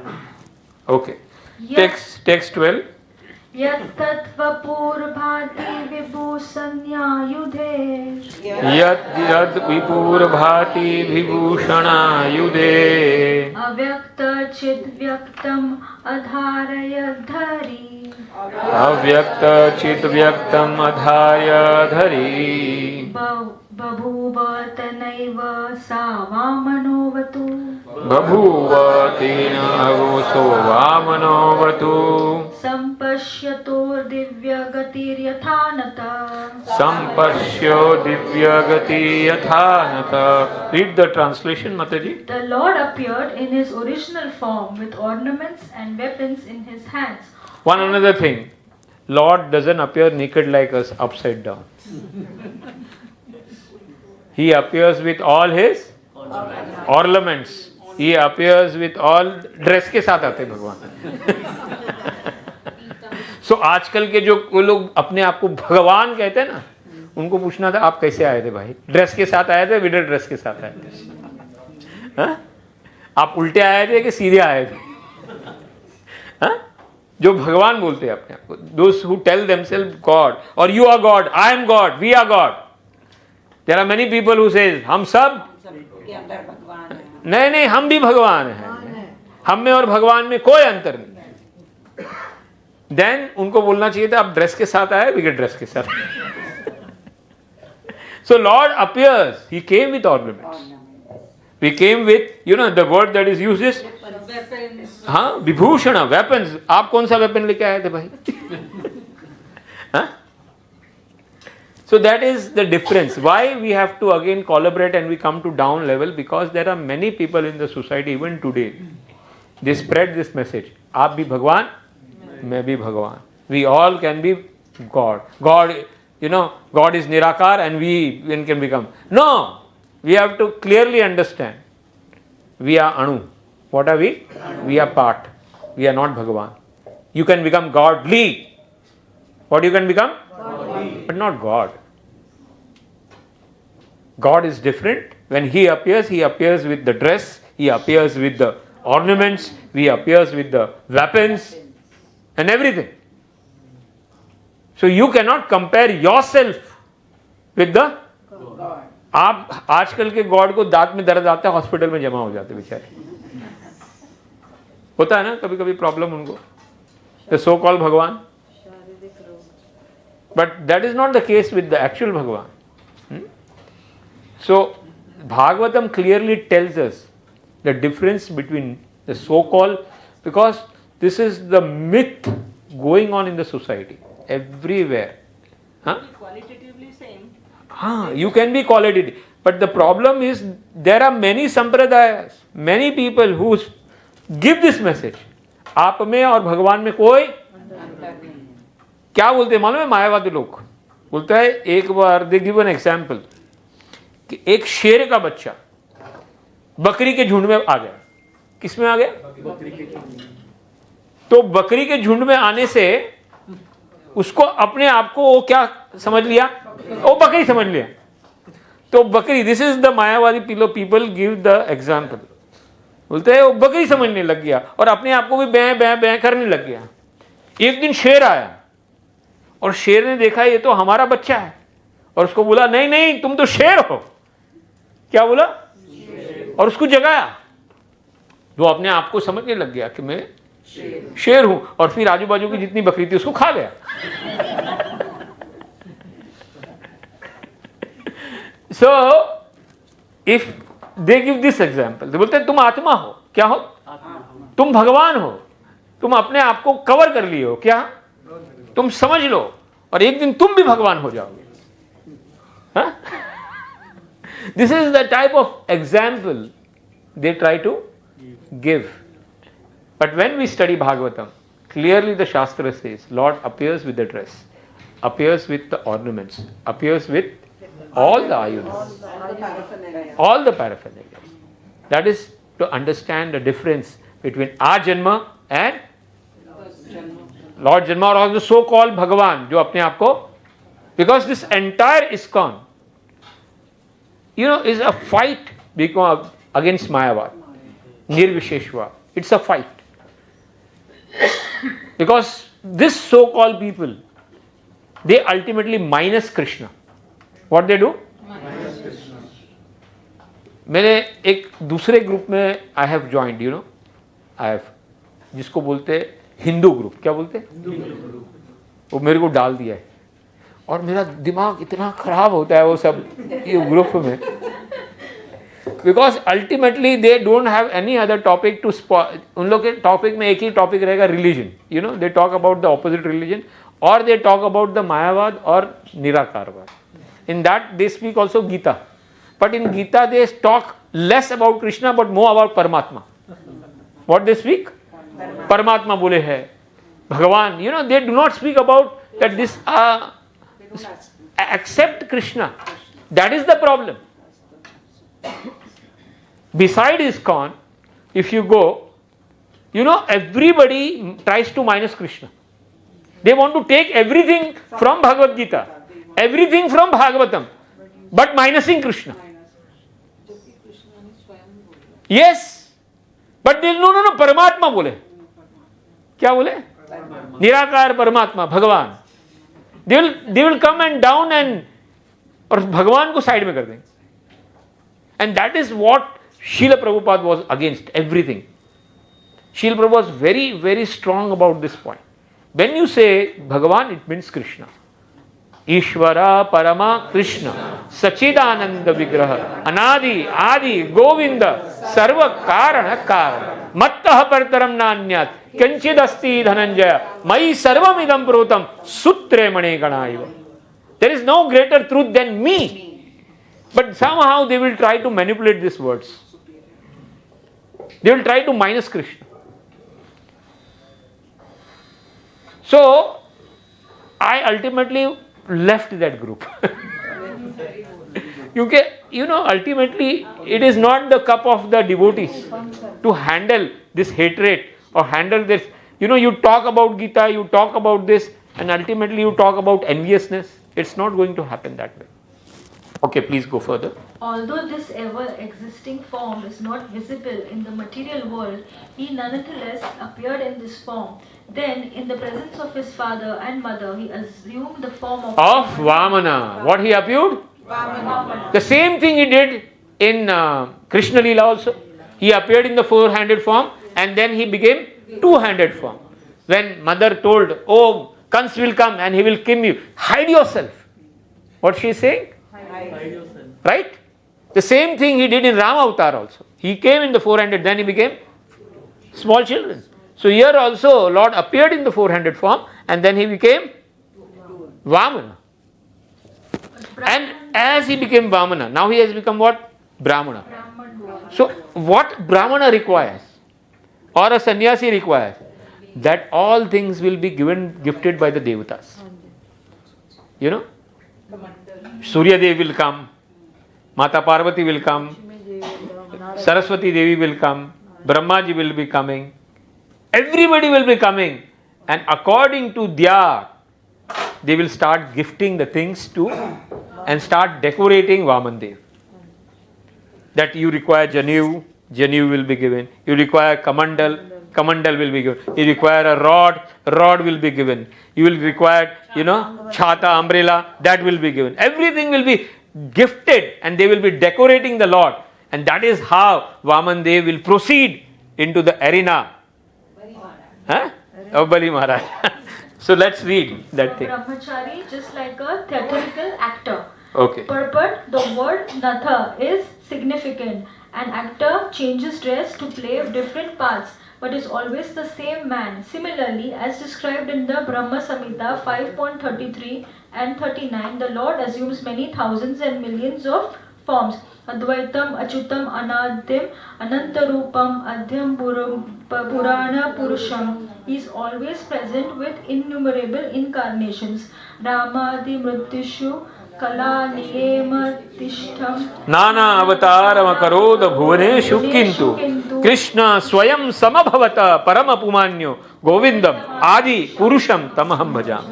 Okay. Text 12. यत्तत्त्वपूर्भाति विभूषण्यायुधे यद् विपूर्भाति विभूषणायुधे अव्यक्तचिद्व्यक्तम् अधारयद्धरी अव्यक्तचिद्व्यक्तम् अधार्यधरी बभूव तनैव सा वामनोऽवतु बभूव तेन अवसो वामनोऽवतु सम्पश्यतो दिव्यगतिर्यथा नता सम्पश्यो दिव्यगति यथा नता. Read the translation, Mataji. The Lord appeared in his original form with ornaments and weapons in his hands. One another thing, Lord doesn't appear naked like us upside down. He appears with all his ornaments. He appears with all dress के साथ आते भगवान. So आजकल के जो लोग अपने आप को भगवान कहते हैं ना, उनको पूछना था आप कैसे आए थे भाई? ड्रेस के साथ आए थे, विदाउट ड्रेस के साथ आए थे? हाँ? आप उल्टे आए थे कि सीधे आए थे? हाँ? जो भगवान बोलते हैं अपने आप को, those who tell themselves God or you are God, I am God, we are God. There are many people who says हम सब नहीं हम भी भगवान हैं, हम में और भगवान में कोई अंतर नहीं. Then उनको बोलना चाहिए था आप ड्रेस के साथ आए, बिगड़ ड्रेस के साथ. So Lord appears, he came with ornaments. We came with, the word that is used is हाँ विभूषण, weapons. आप कौन सा weapon लेके आए थे भाई? हाँ? So that is the difference. Why we have to again collaborate and we come to down level, because there are many people in the society even today. They spread this message. आप भी भगवान, मैं भी भगवान. We all can be God. God is Nirakar and we can become. No! We have to clearly understand. We are Anu. What are we? We are part. We are not Bhagavan. You can become godly. What you can become? Godly. But not God. God is different When he appears with the dress, he appears with the ornaments, he appears with the weapons and everything. So you cannot compare yourself with the God. आप आजकल के God को दांत में दर्द आता है, hospital में जमा हो जाते बेचारे. होता है ना कभी कभी प्रॉब्लम उनको, the so called Bhagwan. But that is not the case with the actual Bhagwan. So Bhagavatam clearly tells us the difference between the so called, because this is the myth going on in the society everywhere. Qualitatively same. You can be qualitative, but the problem is there are many sampradayas, many people who give this message. आप में और भगवान में कोई क्या बोलते हैं मालूम है? मायावादी लोग बोलते हैं, एक बार दे गिव एन एग्जाम्पल कि एक शेर का बच्चा बकरी के झुंड में आ गया. किस में आ गया? तो बकरी के झुंड में आने से उसको अपने आप को वो क्या समझ लिया? वो बकरी समझ लिया. तो बकरी, this is the Mayavadi people give the example. बोलते हैं वो बकरी समझने लग गया और अपने आप को भी बैं बैं बैं करने लग गया. एक दिन शेर आया और शेर ने देखा ये तो हमारा बच्चा है और उसको बोला नहीं नहीं तुम तो शेर हो. क्या बोला? और उसको जगाया. वो अपने आप को समझने लग गया कि मैं शेर हूं और फिर आजू बाजू की जितनी बकरी थी उसको खा गया. So if they give this example, बोलते हैं तुम आत्मा हो. क्या हो? तुम भगवान हो. तुम अपने आप को कवर कर लिए हो. क्या? तुम समझ लो और एक दिन तुम भी भगवान हो जाओगे. This is the type of example they try to give. But when we study Bhagavatam, clearly the Shastra says, Lord appears with the dress, appears with the ornaments, appears with all the ayudas, all the paraphernalia. That is to understand the difference between our Janma and Lord Janma, or the so-called Bhagavan, जो अपने आप को, because this entire ISKCON, is a fight against Mayavad, Nirvisheshva. It's a fight. Because this so-called people, they ultimately minus Krishna. What they do? Minus Krishna. मैंने एक दूसरे group में I have joined, I have, जिसको बोलते Hindu group. क्या बोलते? वो मेरे को डाल दिया है और मेरा दिमाग इतना खराब होता है वो सब ये ग्रुप में. Because ultimately they don't have any other topic to उन लोग के टॉपिक में एक ही टॉपिक रहेगा, religion. They talk about the opposite religion or they talk about the Mayavad or Nirakarvad. In that they speak also Gita. But in Gita they talk less about Krishna but more about Paramatma. What they speak? Paramatma बोले है, भगवान. They do not speak about that this accept Krishna. That is the problem. Beside ISKCON, if you go, everybody tries to minus Krishna. They want to take everything from Bhagavad Gita, everything from Bhagavatam, but minusing Krishna. Yes, but they no, Paramatma बोले. क्या बोले? निराकार परमात्मा, भगवान. They will come and down and और भगवान को side में कर देंगे. And that is what Srila Prabhupada was against, everything. Srila Prabhupada was very, very strong about this point. When you say Bhagavan, it means Krishna. Ishvara Parama Krishna Sachidananda Vigraha Anadi Adi Govinda Sarva Karana Karana Mattaha Partaram Nanyat Kanchidasti Dhananjaya Mai Sarvam Idam Protam Sutre Mane Ganaiva. There is no greater truth than me. But somehow they will try to manipulate these words. They will try to minus Krishna. So, I ultimately left that group. Ultimately, it is not the cup of the devotees to handle this hatred or handle this. You talk about Gita, you talk about this, and ultimately you talk about enviousness. It's not going to happen that way. Okay, please go further. Although this ever existing form is not visible in the material world, he nonetheless appeared in this form. Then, in the presence of his father and mother, he assumed the form of Vamana. What he appeared? Vamana. The same thing he did in Krishna Leela also. He appeared in the four-handed form and then he became two-handed form. When mother told, oh, Kans will come and he will kill you, hide yourself. What she is saying? Right? The same thing he did in Rama Avatar also. He came in the four-handed, then he became small children. So here also Lord appeared in the four-handed form and then he became Vamana. And as he became Vamana, now he has become what? Brahmana. So what Brahmana requires or a sannyasi requires? That all things will be gifted by the devatas. You know? Surya Devi will come, Mata Parvati will come, Saraswati Devi will come, Brahmaji will be coming, everybody will be coming, and according to their, they will start gifting the things to and start decorating Vamandev. That you require Janu will be given. You require Kamandal will be given. You require a rod will be given. You will require, chhata, umbrella, that will be given. Everything will be gifted and they will be decorating the Lord. And that is how Vamandev will proceed into the arena of Bali Maharaj. So let's read that thing. Brahmachari, just like a theatrical actor. Okay. Purport, the word Natha is significant. An actor changes dress to play different parts, but is always the same man. Similarly, as described in the Brahma Samhita 5.33 and 39, the Lord assumes many thousands and millions of forms. Advaitam, Achutam, Anadim, Anantarupam, Adhyam Purana Purusham. He is always present with innumerable incarnations. Ramadi Mrityushu, Kala Niyema Tishtham. Nana avataram akarod bhuvaneshu kintu Krishna swayam samabhavata paramapumanyo govindam adi purusham tamaham bhajam.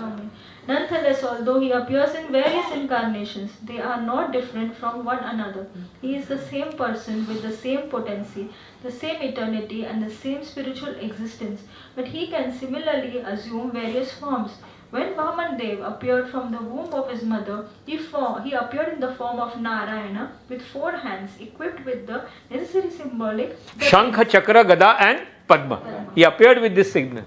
Nonetheless, although he appears in various incarnations, they are not different from one another. He is the same person with the same potency, the same eternity and the same spiritual existence, but he can similarly assume various forms. When Vamandev appeared from the womb of his mother, he appeared in the form of Narayana with 4 hands equipped with the necessary symbolic Shankha, Chakra, Gada and Padma. He appeared with this signal.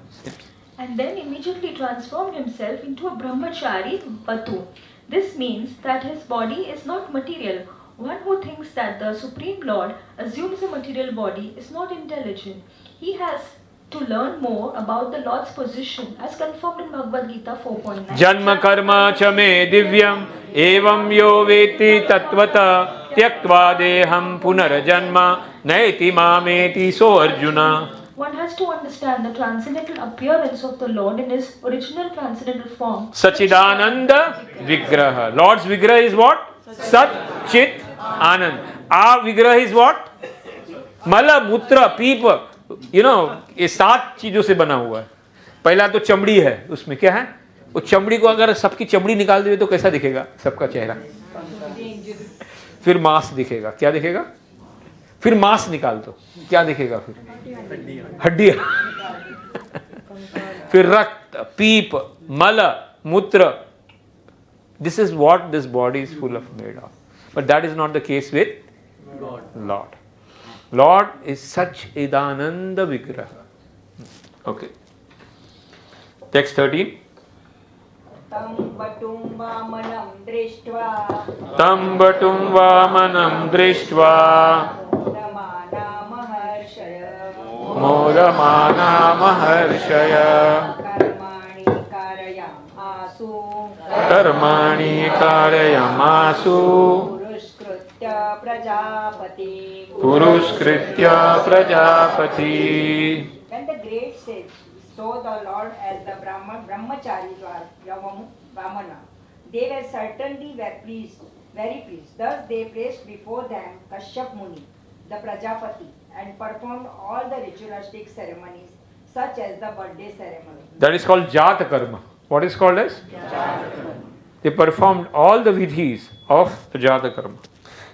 And then immediately transformed himself into a brahmachari Batu. This means that his body is not material. One who thinks that the Supreme Lord assumes a material body is not intelligent. He has to learn more about the Lord's position as confirmed in Bhagavad Gita 4.9. Janma karma cha me divyam evam yo veti tattvata tyaktva deham punarjanma naiti mameti so Arjuna. One has to understand the transcendental appearance of the Lord in his original transcendental form. Sachidananda Vigraha. Lord's Vigraha is what? Sat Chit Anand. Our Vigraha is what? Mala, Mutra, Peep. ये 7 चीजों से बना हुआ है. पहला तो चमड़ी है. उसमें क्या है? वो चमड़ी को अगर सबकी चमड़ी निकाल दे तो कैसा दिखेगा सबका चेहरा? फिर मांस दिखेगा. क्या दिखेगा? फिर मांस निकाल दो. क्या दिखेगा फिर? हड्डियां. फिर रक्त, पीप, मल, मूत्र. This is what this body is full of made of. But that is not the case with Lord. Lord is such Idananda Vigraha. Okay. Text 13. Tam batum vamanam drishtva Modamana Maharshaya Karmani Karayamasu Puruskritya Prajapati. When the great sage saw the Lord as the Brahmacharis or Vamana, they were certainly very pleased. Thus they placed before them Kashyap Muni, the Prajapati, and performed all the ritualistic ceremonies such as the birthday ceremony. That is called Jata Karma. What is called as? they performed all the vidhis of Jata Karma.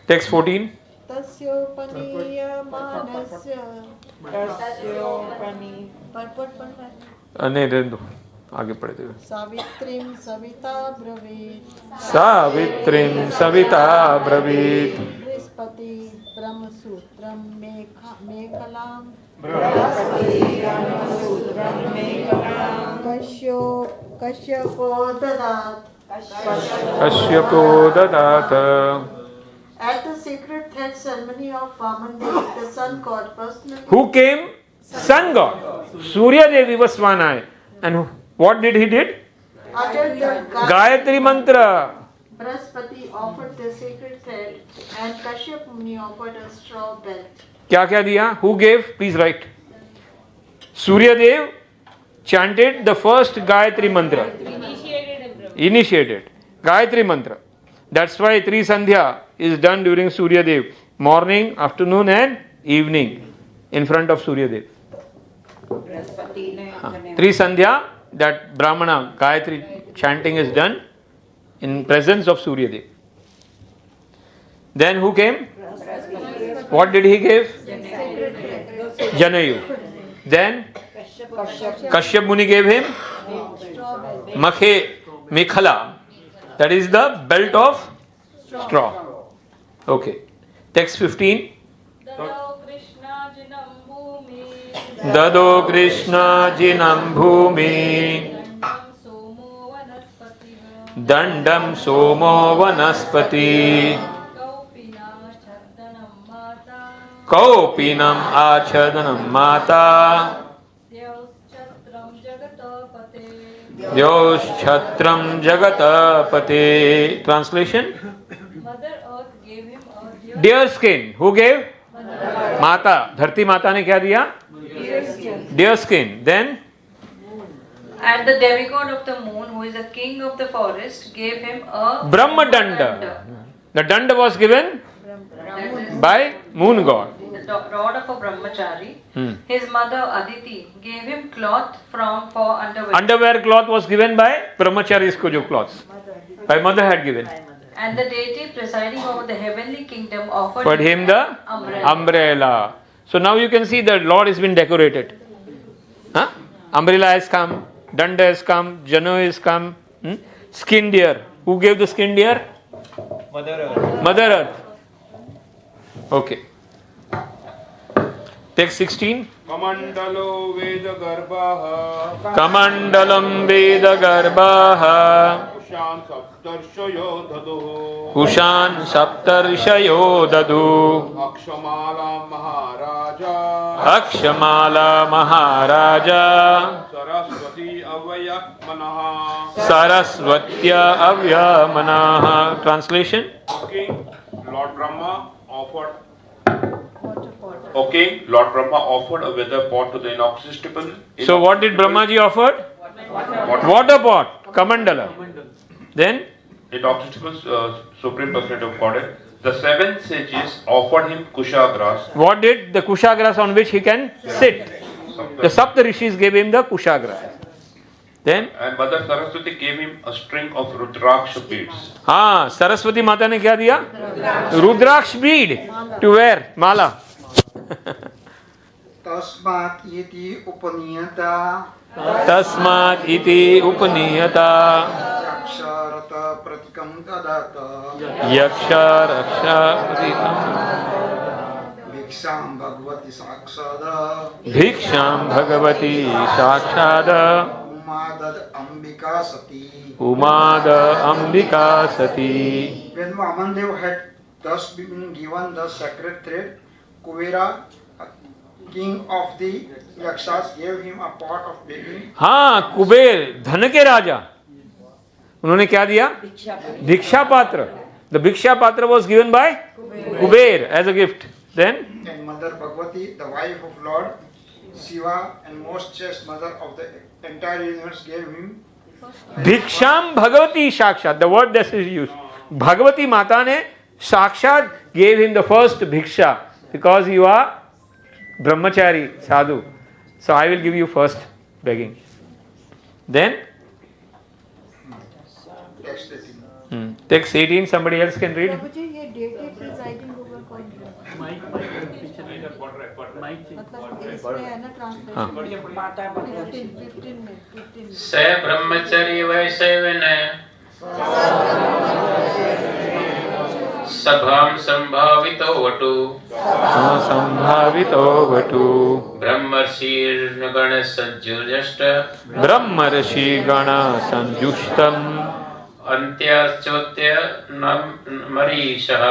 Text 14. तस्योपनीयमानस्य तस्योपनी purport पढ़ना नहीं रहने दो, आगे पढ़ते हुए. सावित्रीं Savita ब्रवीत सावित्रीं Savita ब्रवीत Brihaspati ब्रह्मसूत्रं मेखलां कश्यपो ददात कश्यपो ददात. At the sacred thread ceremony of Vamandev, the sun god personally Who came? Sun god. Surya Dev Vivasvanaya. And what did he did? uttered the Gayatri mantra. Brahaspati offered the sacred thread and Kashyap Muni offered a straw belt. क्या क्या दिया? Who gave? Please write. Surya Dev chanted the first Gayatri mantra. Initiated Gayatri mantra. That's why Tri Sandhya is done during Surya Dev, morning, afternoon and evening in front of Surya Dev. Tri Sandhya, that Brahmana Gayatri chanting is done in presence of Surya Dev. Then who came? What did he give? Janayu. Then Kashyap Muni gave him Mekhala. That is the belt of straw. Okay. Text 15. Dado Krishna jinam bhumi dandam somo vanaspati kaupinam achadanam mata Yoshchatram Jagatapate. Translation? Mother Earth gave him a Deer skin. Who gave? Mata. Dharti Mata ne kya diya? Deer skin. Then? And the demigod of the moon, who is the king of the forest, gave him a Brahma Danda. The Danda was given by moon god. the rod of a brahmachari. His mother Aditi gave him cloth for underwear. Underwear cloth was given by Brahmacharis ko jo cloths. By mother had given. And the deity presiding over the heavenly kingdom offered For him the umbrella. So now you can see the Lord has been decorated. Huh? Umbrella has come, Danda has come, Janu has come. Skin deer. Who gave the skin deer? Mother Earth. Mother Earth. Okay. Text 16. Kamandalo Veda Garbha Kamandalam Veda Garbha Kushan Saptarshayo Dadu Kushan Saptarshayo Dadu Akshamala Maharaja Akshamala Maharaja Saraswati Avayak Manaha Saraswatya Avyamanaha. Translation? Okay, Lord Brahma offered Lord Brahma offered a weather pot to the inhospitable. So what did Brahmaji offered? Water pot. Kamandala. Then? Inhospitable Supreme Personality of Godhead. The seven sages offered him Kusha grass. What did the Kusha grass on which he can sit? The Sapta Rishis gave him the Kusha grass. Then? And Mother Saraswati gave him a string of Rudraksha beads. हाँ, सरस्वती माता ने क्या दिया? रुद्राक्ष bead to wear, माला. तस्मात् इति उपनीयता तस्मात् इति उपनीयता यक्षरत प्रतीकं ददात यक्षरक्षा प्रतीकम् भिक्षां भगवती साक्षाद भिक्षां भगवती साक्षाद उमादद अंबिका सती उमाद अंबिका सती. When Vamandev had thus been given the sacred thread, Kuvera, king of the Yakshas, gave him a pot of begging. हाँ, कुबेर धन के राजा, उन्होंने क्या दिया? भिक्षा पात्र. The भिक्षा पात्र was given by Kuber as a gift. Then And Mother Bhagavati, the wife of Lord Shiva and most chaste mother of the entire universe, gave him भिक्षाम Bhagwati साक्षात. The word that is used. Bhagavati Mata ne साक्षात gave him the first भिक्षा because you are brahmachari sadhu. So I will give you first begging. Then Text 18. Text 18, somebody else can read. प्रभु जी ये dated presiding over कौन है? मतलब इसमें है ना translation 15 में स ब्रह्मचर्य वैसेवन सभां संभावितो वटु ब्रह्मर्षिर्गण संजुष्ट अन्त्योश्चोत्य मरीषः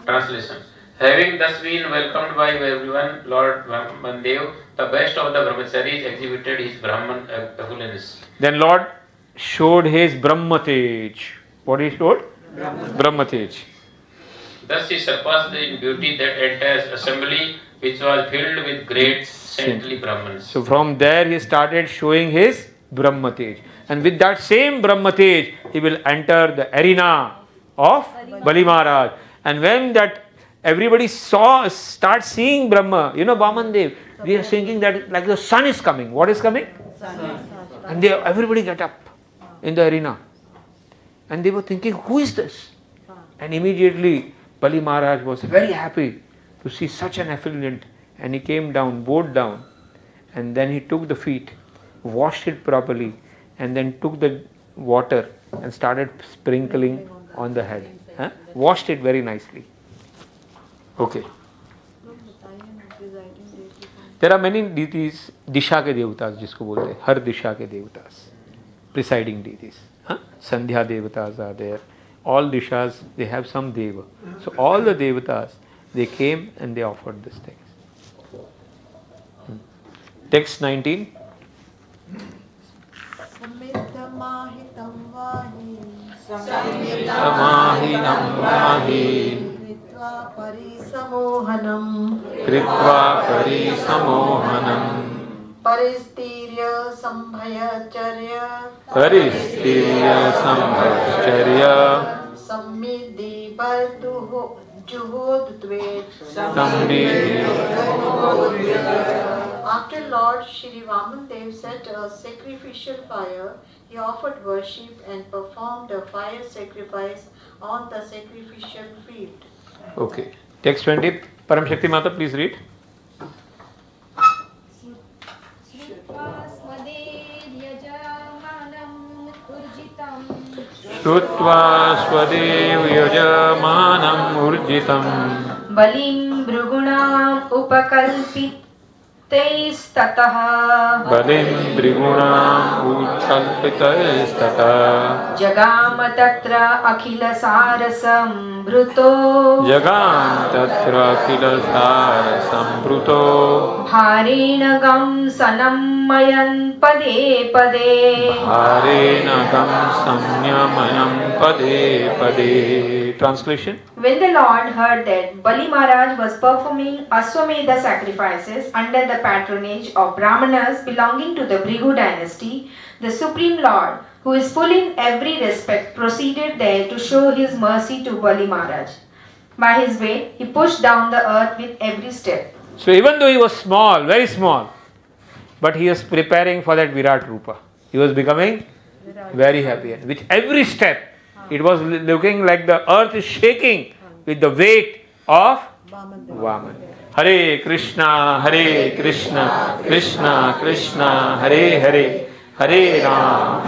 Translation. Having thus been welcomed by everyone, Lord Mandev, the best of the brahmacharis, exhibited his Brahman holiness. Then Lord showed his Brahmatej. What he showed? Brahmatej. Thus he surpassed in beauty that entire assembly which was filled with great saintly Brahmins. So from there he started showing his Brahmatej. And with that same Brahmatej, he will enter the arena of Bali Maharaj. And when that everybody start seeing Brahma, Vaman Dev, we are thinking that like the sun is coming. What is coming? And everybody get up in the arena. And they were thinking, who is this? And immediately Bali Maharaj was very happy to see such an affluent. And he came down, bowed down. And then he took the feet, washed it properly, and then took the water and started sprinkling on the head. Washed it very nicely. Okay. There are many deities, Disha ke devatas जिसको बोलते हैं, हर दिशा के देवतास, presiding deities. Sandhya devatas are there. All dishas, they have some deva. So all the devatas, they came and they offered these things. Text 19. Sammahitam vahi Kritva parisamohanam Paristirya sambhayacharya Sammidhi barduho juhodutvet. After Lord Shri Vamandev set a sacrificial fire, he offered worship and performed a fire sacrifice on the sacrificial field. Okay. Text 20. Param Shakti Mata, please read. Shrutva swadev yajamanam urjitam Balim Bhrugunam Upakalpitaistatah Jagama Tatra Akhila Sarasam Bruto Bharena Gam Sanamayan Pade Pade. Translation. When the Lord heard that Bali Maharaj was performing Aswamedha sacrifices under the patronage of Brahmanas belonging to the Bhrigu dynasty, the Supreme Lord, who is full in every respect, proceeded there to show his mercy to Bali Maharaj. By his way, he pushed down the earth with every step. So even though he was small, very small, but he was preparing for that Virat Rupa. He was becoming very happy. And with every step, it was looking like the earth is shaking with the weight of Vaman. Hare Krishna, Krishna Krishna, Hare Hare, Hare Ram,